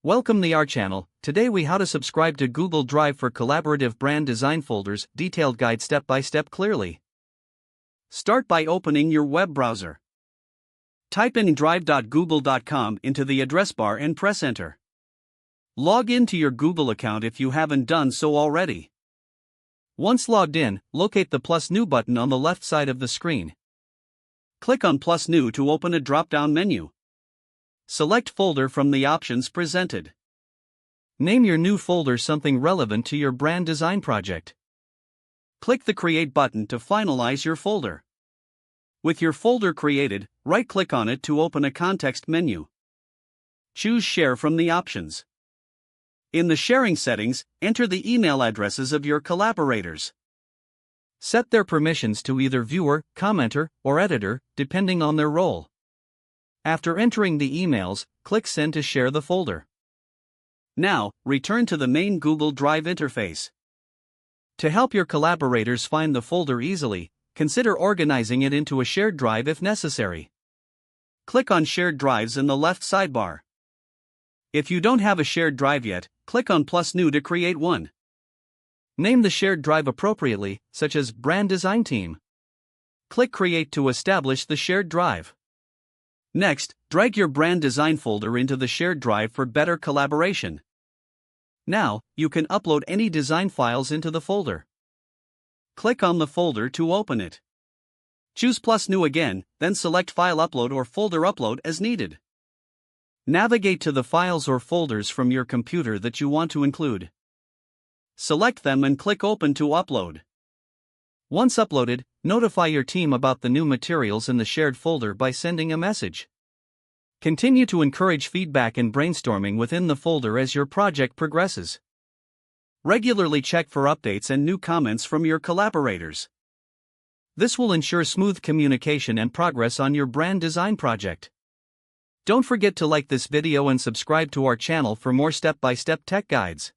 Welcome to our channel. Today we how to subscribe to Google Drive for collaborative brand design folders, detailed guide step by step clearly. Start by opening your web browser. Type in drive.google.com into the address bar and press enter. Log into your Google account if you haven't done so already. Once logged in, locate the plus new button on the left side of the screen. Click on plus new to open a drop-down menu. Select folder from the options presented. Name your new folder something relevant to your brand design project. Click the Create button to finalize your folder. With your folder created, right-click on it to open a context menu. Choose Share from the options. In the sharing settings, enter the email addresses of your collaborators. Set their permissions to either viewer, commenter, or editor, depending on their role. After entering the emails, click Send to share the folder. Now, return to the main Google Drive interface. To help your collaborators find the folder easily, consider organizing it into a shared drive if necessary. Click on Shared Drives in the left sidebar. If you don't have a shared drive yet, click on plus new to create one. Name the shared drive appropriately, such as Brand Design Team. Click Create to establish the shared drive. Next, drag your brand design folder into the shared drive for better collaboration. Now, you can upload any design files into the folder. Click on the folder to open it. Choose plus new again, then select File Upload or Folder Upload as needed. Navigate to the files or folders from your computer that you want to include. Select them and click Open to upload. Once uploaded, notify your team about the new materials in the shared folder by sending a message. Continue to encourage feedback and brainstorming within the folder as your project progresses. Regularly check for updates and new comments from your collaborators. This will ensure smooth communication and progress on your brand design project. Don't forget to like this video and subscribe to our channel for more step-by-step tech guides.